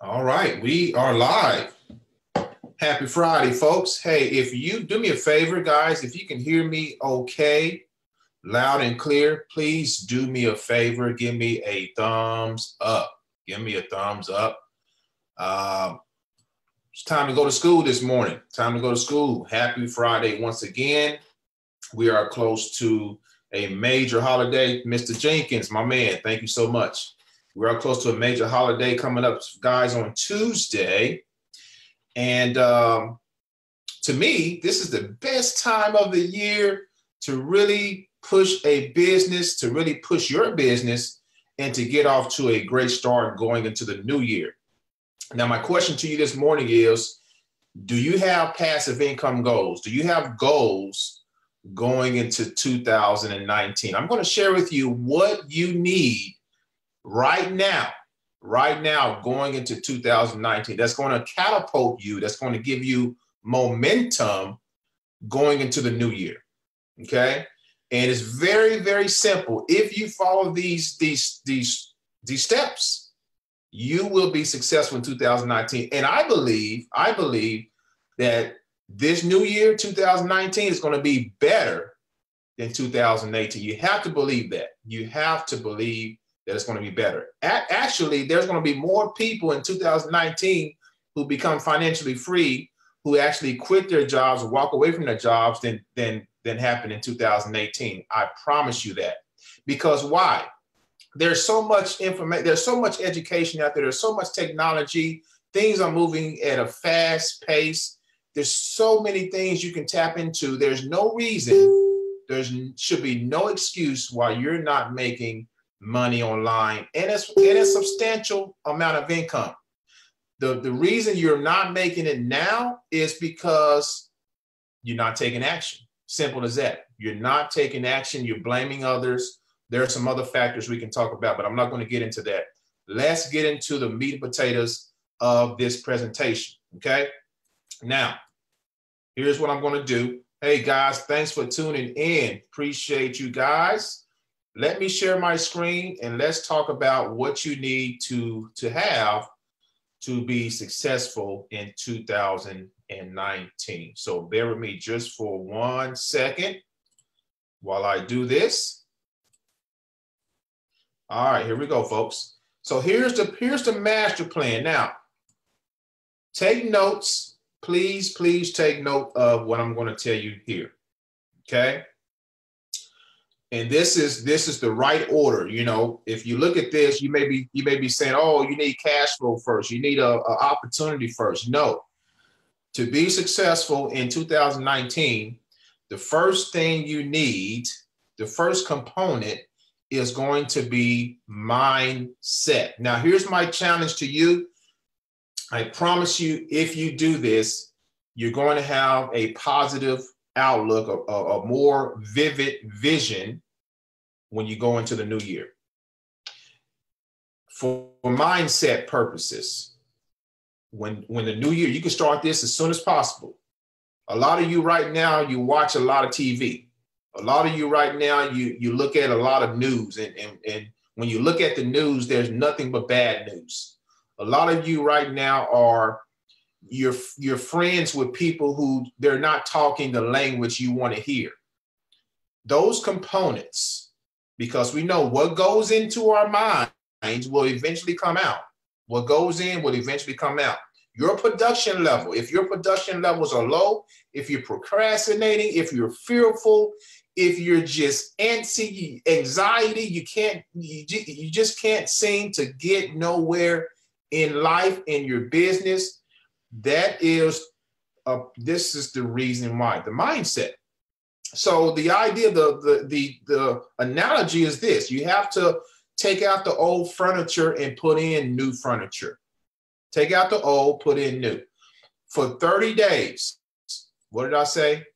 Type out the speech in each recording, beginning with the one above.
All right, we are live. Happy Friday, folks. Hey, if you do me a favor, guys, if you can hear me okay, loud and clear, please do me a favor. Give me a thumbs up. Give me a thumbs up. It's time to go to school this morning. Time to go to school. Happy Friday once again. We are close to a major holiday. Mr. Jenkins, my man, thank you so much. We are close to a major holiday coming up, guys, on Tuesday. And to me, this is the best time of the year to really push a business, to really push your business, and to get off to a great start going into the new year. Now, my question to you this morning is, do you have passive income goals? Do you have goals going into 2019? I'm going to share with you what you need right now going into 2019, that's going to catapult you, that's going to give you momentum going into the new year. Okay. And it's very, very simple. If you follow these steps, you will be successful in 2019. And I believe that this new year, 2019, is going to be better than 2018. You have to believe that. You have to believe that it's going to be better. Actually, there's going to be more people in 2019 who become financially free, who actually quit their jobs or walk away from their jobs than happened in 2018. I promise you that. Because why? There's so much information, there's so much education out there, there's so much technology, things are moving at a fast pace. There's so many things you can tap into. There's no reason, there should be no excuse why you're not making money online and a substantial amount of income. The reason you're not making it now is because you're not taking action. Simple as that. You're not taking action. You're blaming others. There are some other factors we can talk about, but I'm not going to get into that. Let's get into the meat and potatoes of this presentation. Okay. Now, here's what I'm going to do. Hey guys, thanks for tuning in. Appreciate you guys. Let me share my screen and let's talk about what you need to have to be successful in 2019. So bear with me just for 1 second while I do this. All right, here we go, folks. So here's the master plan. Now, take notes. Please take note of what I'm going to tell you here. Okay. And this is the right order. You know, if you look at this, you may be saying, oh, you need cash flow first. You need a opportunity first. No, to be successful in 2019, the first thing you need, the first component is going to be mindset. Now, here's my challenge to you. I promise you, if you do this, you're going to have a positive outlook, a more vivid vision when you go into the new year. For mindset purposes, when the new year, you can start this as soon as possible. A lot of you right now, you watch a lot of TV. A lot of you right now, you look at a lot of news, and when you look at the news, there's nothing but bad news. A lot of you right now are you're friends with people who they're not talking the language you want to hear. Those components, because we know what goes into our minds will eventually come out. What goes in will eventually come out. Your production level, if your production levels are low, if you're procrastinating, if you're fearful, if you're just antsy, anxiety, you just can't seem to get nowhere in life, in your business. That is, this is the reason why, the mindset. So the idea, the analogy is this: you have to take out the old furniture and put in new furniture. Take out the old, put in new. For 30 days, what did I say?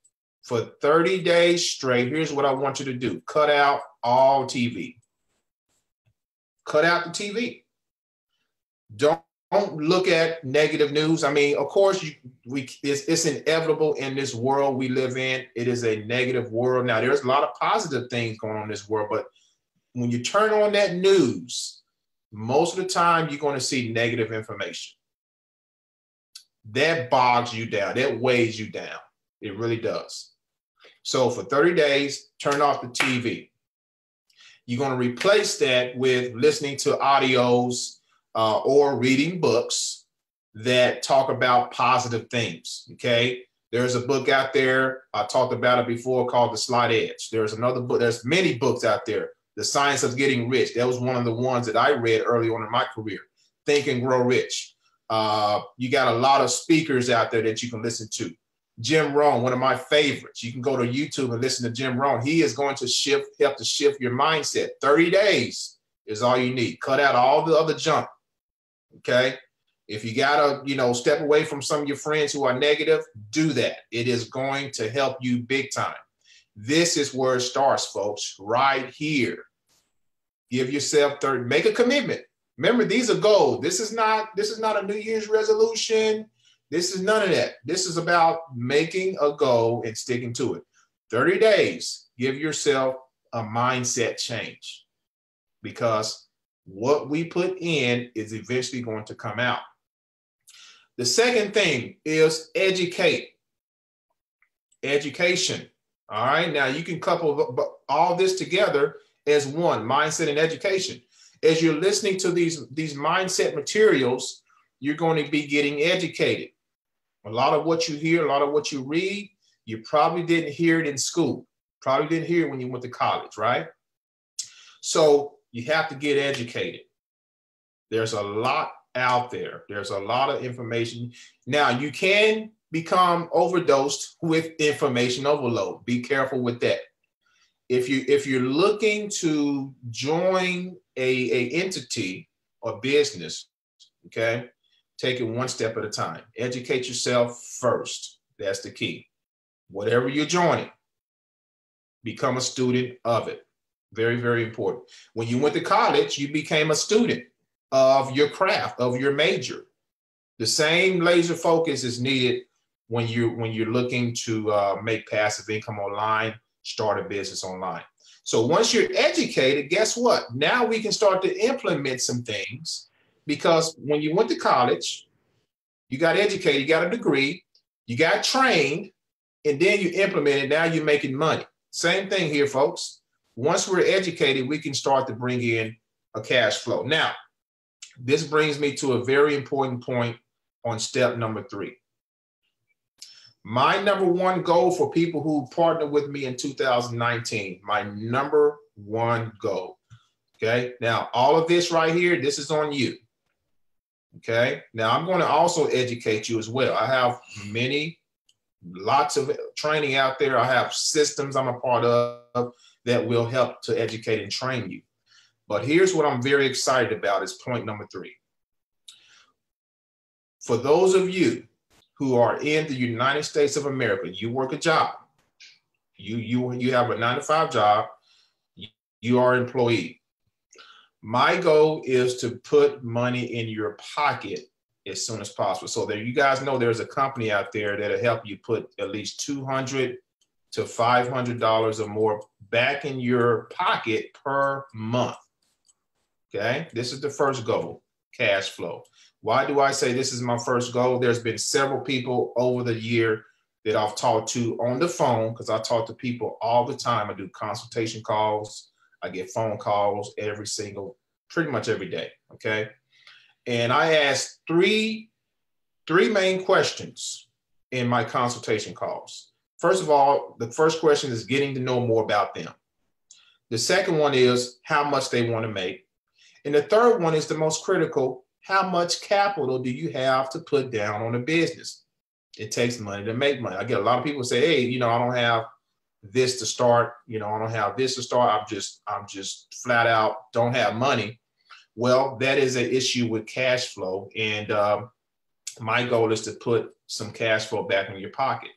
For 30 days straight, here's what I want you to do: cut out all TV. Cut out the TV. Don't look at negative news. I mean, of course, it's inevitable in this world we live in. It is a negative world. Now, there's a lot of positive things going on in this world, but when you turn on that news, most of the time you're going to see negative information. That bogs you down. That weighs you down. It really does. So for 30 days, turn off the TV. You're going to replace that with listening to audios or reading books that talk about positive things, okay? There's a book out there, I talked about it before, called The Slight Edge. There's another book, there's many books out there. The Science of Getting Rich. That was one of the ones that I read early on in my career. Think and Grow Rich. You got a lot of speakers out there that you can listen to. Jim Rohn, one of my favorites. You can go to YouTube and listen to Jim Rohn. He is going to help to shift your mindset. 30 days is all you need. Cut out all the other junk, okay? If you got to, step away from some of your friends who are negative, do that. It is going to help you big time. This is where it starts, folks, right here. Give yourself 30, make a commitment. Remember, these are goals. This is not a New Year's resolution. This is none of that. This is about making a goal and sticking to it. 30 days, give yourself a mindset change, because what we put in is eventually going to come out. The second thing is educate. Education. All right. Now you can couple all this together as one, mindset and education. As you're listening to these mindset materials, you're going to be getting educated. A lot of what you hear, a lot of what you read, you probably didn't hear it in school. Probably didn't hear it when you went to college, right? So you have to get educated. There's a lot out there. There's a lot of information. Now, you can become overdosed with information overload. Be careful with that. If you're looking to join a entity or business, okay, take it one step at a time. Educate yourself first. That's the key. Whatever you're joining, become a student of it. Very, very important. When you went to college, you became a student of your craft, of your major. The same laser focus is needed when you're looking to make passive income online, start a business online. So once you're educated, guess what? Now we can start to implement some things, because when you went to college, you got educated, you got a degree, you got trained, and then you implemented. Now you're making money. Same thing here, folks. Once we're educated, we can start to bring in a cash flow. Now, this brings me to a very important point on step number 3. My number one goal for people who partner with me in 2019, my number one goal, okay? Now, all of this right here, this is on you, okay? Now, I'm going to also educate you as well. I have lots of training out there. I have systems I'm a part of that will help to educate and train you. But here's what I'm very excited about is point number 3. For those of you who are in the United States of America, you work a job, you have a 9-to-5 job, you are an employee. My goal is to put money in your pocket as soon as possible. So there, you guys know there's a company out there that'll help you put at least $200 to $500 or more back in your pocket per month. Okay, this is the first goal, cash flow. Why do I say this is my first goal? There's been several people over the year that I've talked to on the phone, because I talk to people all the time. I do consultation calls. I get phone calls pretty much every day, okay? And I ask three main questions in my consultation calls. First of all, the first question is getting to know more about them. The second one is how much they want to make. And the third one is the most critical. How much capital do you have to put down on a business? It takes money to make money. I get a lot of people say, hey, I don't have this to start. I don't have this to start. I'm just flat out don't have money. Well, that is an issue with cash flow. And my goal is to put some cash flow back in your pocket.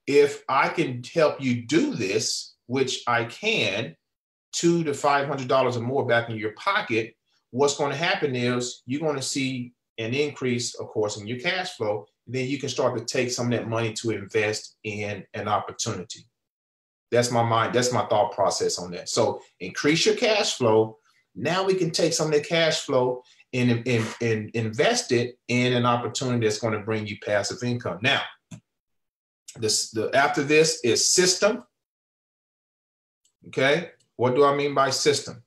If I can help you do this, which I can, $200 to $500 or more back in your pocket, what's going to happen is you're going to see an increase, of course, in your cash flow. Then you can start to take some of that money to invest in an opportunity. That's my thought process on that. So increase your cash flow, Now we can take some of the cash flow and invest it in an opportunity that's going to bring you passive income. Now, after this is system. Okay, what do I mean by system?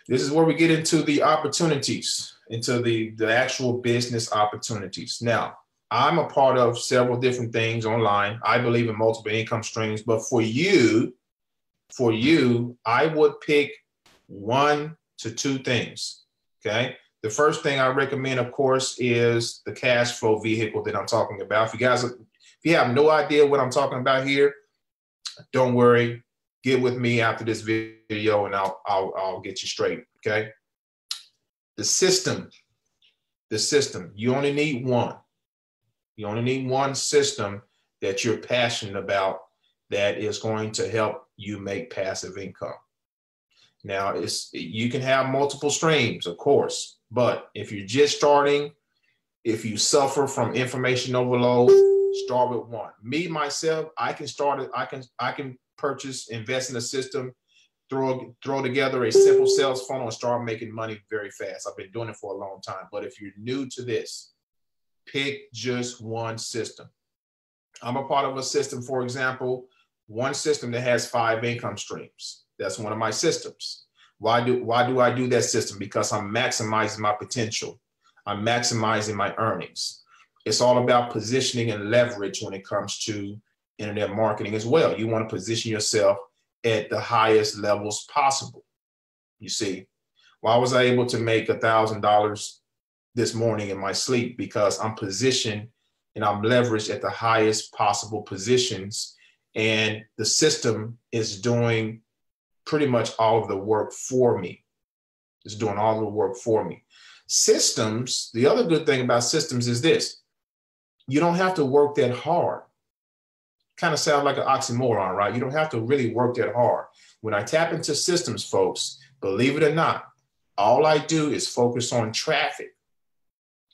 This is where we get into the opportunities, into the actual business opportunities. Now, I'm a part of several different things online. I believe in multiple income streams, but for you, I would pick 1 to 2 things. Okay. The first thing I recommend, of course, is the cash flow vehicle that I'm talking about. If you have no idea what I'm talking about here, don't worry. Get with me after this video and I'll get you straight. Okay. The system. You only need one. You only need one system that you're passionate about that is going to help you make passive income. Now, you can have multiple streams, of course, but if you're just starting, if you suffer from information overload, start with one. Me, myself, I can start it. I can purchase, invest in a system, throw together a simple sales funnel and start making money very fast. I've been doing it for a long time. But if you're new to this, pick just one system. I'm a part of a system, for example, one system that has 5 income streams. That's one of my systems. Why do I do that system? Because I'm maximizing my potential. I'm maximizing my earnings. It's all about positioning and leverage when it comes to internet marketing as well. You want to position yourself at the highest levels possible. You see, why was I able to make $1,000 this morning in my sleep? Because I'm positioned and I'm leveraged at the highest possible positions, and the system is doing pretty much all of the work for me. It's doing all of the work for me. Systems, the other good thing about systems is this: you don't have to work that hard. Kind of sounds like an oxymoron, right? You don't have to really work that hard. When I tap into systems, folks, believe it or not, all I do is focus on traffic.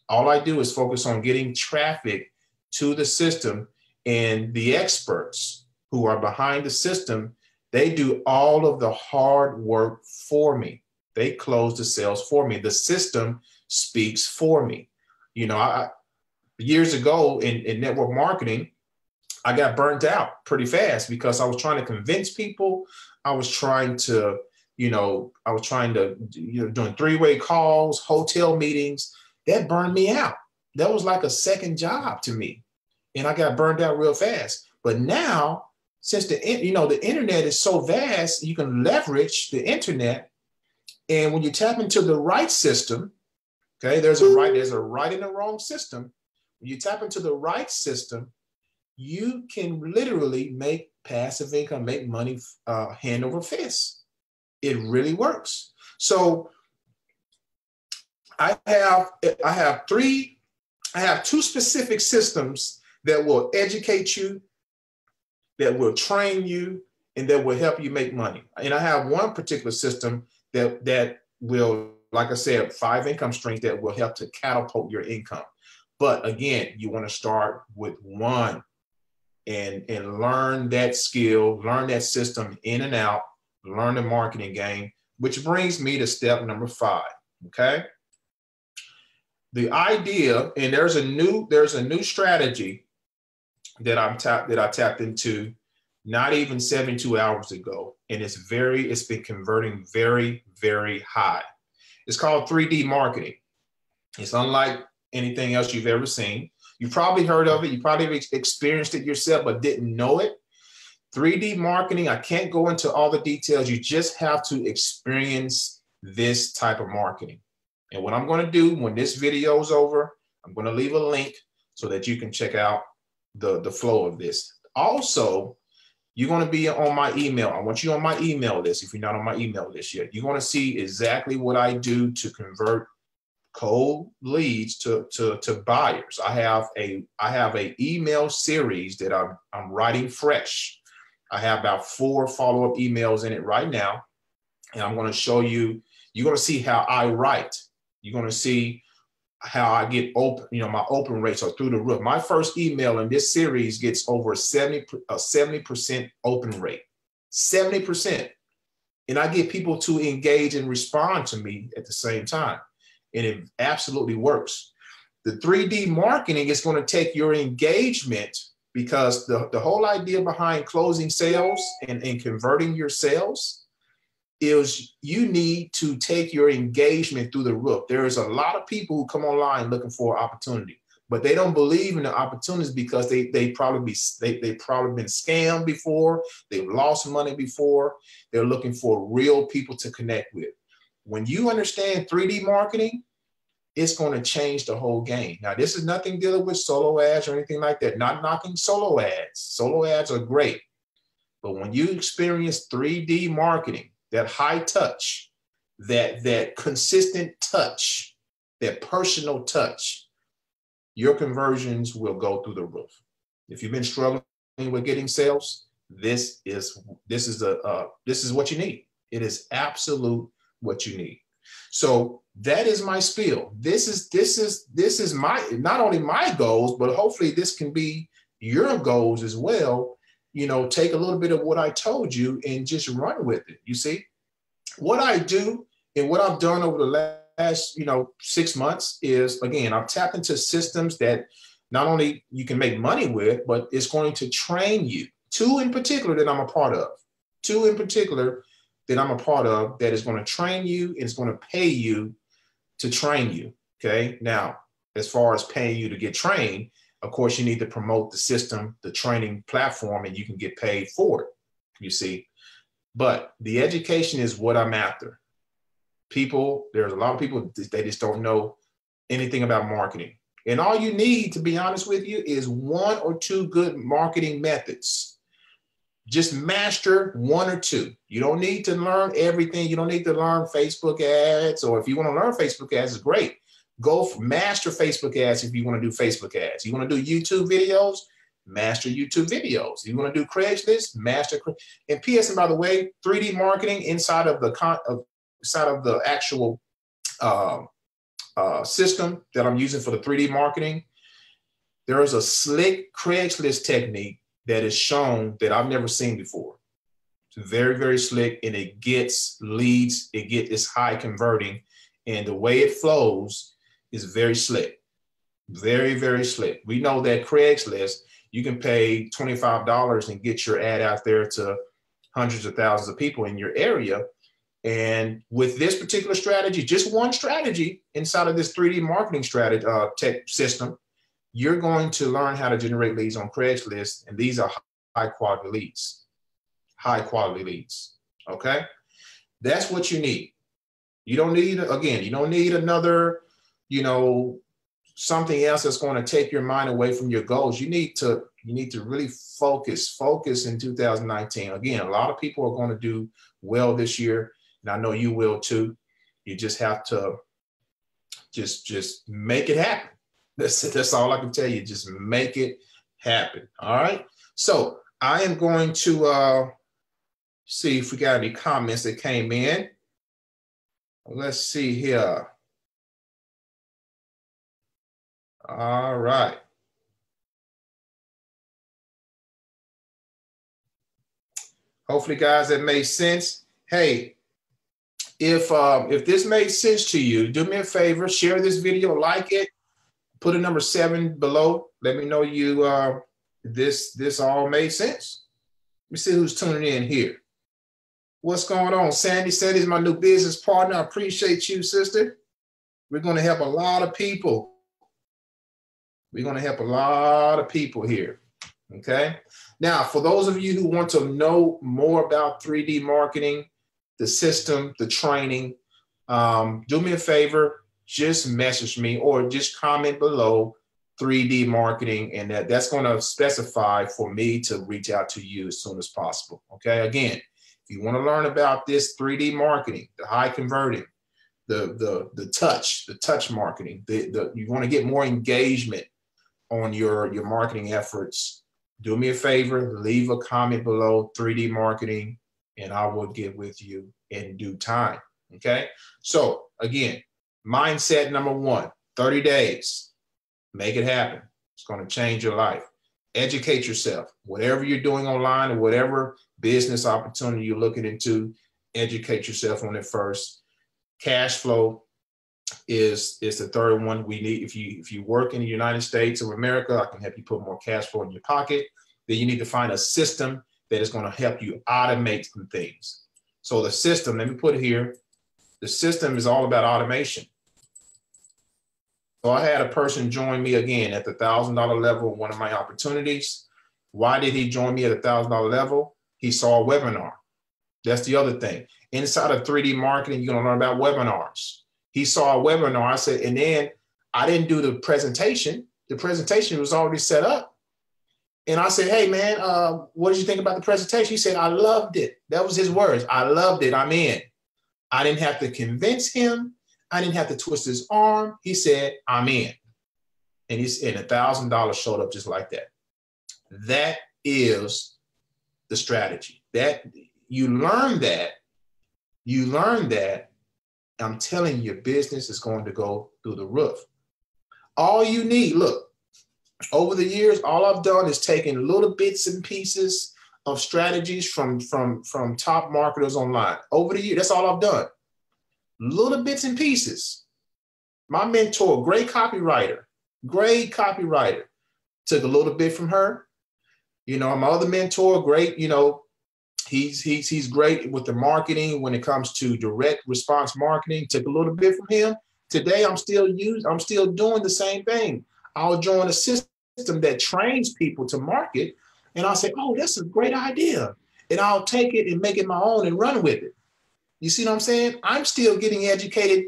All I do is focus on getting traffic to the system, and the experts who are behind the system, they do all of the hard work for me. They close the sales for me. The system speaks for me. You know, years ago in network marketing, I got burnt out pretty fast because I was trying to convince people. I was trying to, doing 3-way calls, hotel meetings. That burned me out. That was like a second job to me. And I got burned out real fast. But now, since the internet is so vast, you can leverage the internet. And when you tap into the right system, okay, there's a right and a wrong system. When you tap into the right system, you can literally make passive income, make money hand over fist. It really works. So I have 2 specific systems that will educate you, that will train you, and that will help you make money. And I have one particular system that will, like I said, 5 income streams that will help to catapult your income. But again, you want to start with one and learn that skill, learn that system in and out, learn the marketing game, which brings me to step number 5. Okay. The idea, and there's a new strategy that I tapped into not even 72 hours ago, and it's been converting very, very high. It's called 3D marketing. It's unlike anything else you've ever seen. You probably heard of it. You probably experienced it yourself, but didn't know it. 3D marketing, I can't go into all the details. You just have to experience this type of marketing. And what I'm going to do when this video is over, I'm going to leave a link so that you can check out the flow of this. Also, you're going to be on my email. I want you on my email list. If you're not on my email list yet, you're going to see exactly what I do to convert cold leads to buyers. I have a email series that I'm writing fresh. I have about 4 follow-up emails in it right now. And I'm going to show you, you're going to see how I write. You're going to see how I get open, my open rates are through the roof. My first email in this series gets over a 70% open rate. 70%. And I get people to engage and respond to me at the same time. And it absolutely works. The 3D marketing is going to take your engagement, because the whole idea behind closing sales and converting your sales is you need to take your engagement through the roof. There is a lot of people who come online looking for opportunity, but they don't believe in the opportunities because they've probably been scammed before. They've lost money before. They're looking for real people to connect with. When you understand 3D marketing, it's going to change the whole game. Now, this is nothing dealing with solo ads or anything like that. Not knocking solo ads. Solo ads are great. But when you experience 3D marketing, that high touch, that consistent touch, that personal touch, your conversions will go through the roof. If you've been struggling with getting sales, this is what you need. It is absolute what you need. So that is my spiel. This is my, not only my goals, but hopefully this can be your goals as well. You know, take a little bit of what I told you and just run with it. You see, what I do and what I've done over the last, 6 months is, again, I've tapped into systems that not only you can make money with, but it's going to train you. Two in particular that I'm a part of. That is going to train you and it's going to pay you to train you. Okay. Now, as far as paying you to get trained, of course, you need to promote the system, the training platform, and you can get paid for it, you see. But the education is what I'm after. There's a lot of people, they just don't know anything about marketing. And all you need, to be honest with you, is 1 or 2 good marketing methods. Just master 1 or 2. You don't need to learn everything. You don't need to learn Facebook ads, or if you want to learn Facebook ads, it's great. Master Facebook ads if you want to do Facebook ads. You want to do YouTube videos, master YouTube videos. You want to do Craigslist, master. And P.S. and by the way, 3D marketing inside of the actual system that I'm using for the 3D marketing, there is a slick Craigslist technique that is shown that I've never seen before. It's very, very slick, and it gets leads. It's high converting, and the way it flows is very slick. Very, very slick. We know that Craigslist, you can pay $25 and get your ad out there to hundreds of thousands of people in your area. And with this particular strategy, just one strategy inside of this 3D marketing strategy tech system, you're going to learn how to generate leads on Craigslist. And these are high quality leads, okay? That's what you need. You don't need another, something else that's going to take your mind away from your goals. You need to really focus in 2019. Again, a lot of people are going to do well this year, and I know you will too. You just have to just make it happen. That's all I can tell you. Just make it happen. All right. So I am going to see if we got any comments that came in. Let's see here. All right. Hopefully, guys, that made sense. Hey, if this made sense to you, do me a favor, share this video, like it, put a number 7 below. Let me know this all made sense. Let me see who's tuning in here. What's going on, Sandy? Sandy's my new business partner. I appreciate you, sister. We're going to help a lot of people. We're going to help a lot of people here. Okay. Now, for those of you who want to know more about 3D marketing, the system, the training, do me a favor. Just message me or just comment below 3D marketing, and that's going to specify for me to reach out to you as soon as possible. Okay. Again, if you want to learn about this 3D marketing, the high converting, the touch marketing, you want to get more engagement on your marketing efforts, do me a favor, leave a comment below 3D marketing, and I will get with you in due time. Okay. So again, mindset number 1, 30 days, make it happen. It's going to change your life. Educate yourself. Whatever you're doing online or whatever business opportunity you're looking into, educate yourself on it first. Cash flow is the third one we need. If you work in the United States of America, I can help you put more cash flow in your pocket. Then you need to find a system that is going to help you automate some things. So the system, let me put it here. The system is all about automation. So I had a person join me again at the $1,000 level, one of my opportunities. Why did he join me at the $1,000 level? He saw a webinar. That's the other thing. Inside of 3D marketing, you're going to learn about webinars. He saw a webinar. I said, and then I didn't do the presentation. The presentation was already set up. And I said, hey, man, what did you think about the presentation? He said, I loved it. That was his words. I loved it. I'm in. I didn't have to convince him. I didn't have to twist his arm. He said, I'm in. And $1,000 showed up just like that. That is the strategy. That you learn that, I'm telling you, your business is going to go through the roof. All you need, look, over the years, all I've done is taken little bits and pieces of strategies from top marketers online. Over the years, that's all I've done. Little bits and pieces. My mentor, great copywriter, took a little bit from her. You know, my other mentor, great, you know, he's great with the marketing when it comes to direct response marketing. Took a little bit from him. Today, I'm still doing the same thing. I'll join a system that trains people to market, and I'll say, oh, that's a great idea. And I'll take it and make it my own and run with it. You see what I'm saying? I'm still getting educated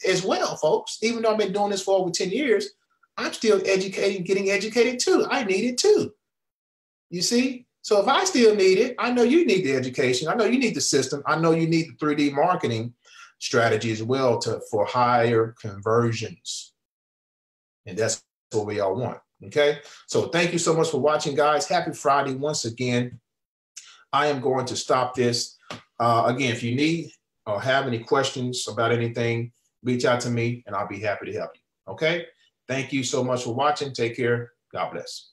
as well, folks. Even though I've been doing this for over 10 years, I'm still getting educated too. I need it too. You see? So if I still need it, I know you need the education. I know you need the system. I know you need the 3D marketing strategy as well for higher conversions. And that's what we all want. Okay. So thank you so much for watching, guys. Happy Friday once again. I am going to stop this. Again, if you need or have any questions about anything, reach out to me and I'll be happy to help you. Okay. Thank you so much for watching. Take care. God bless.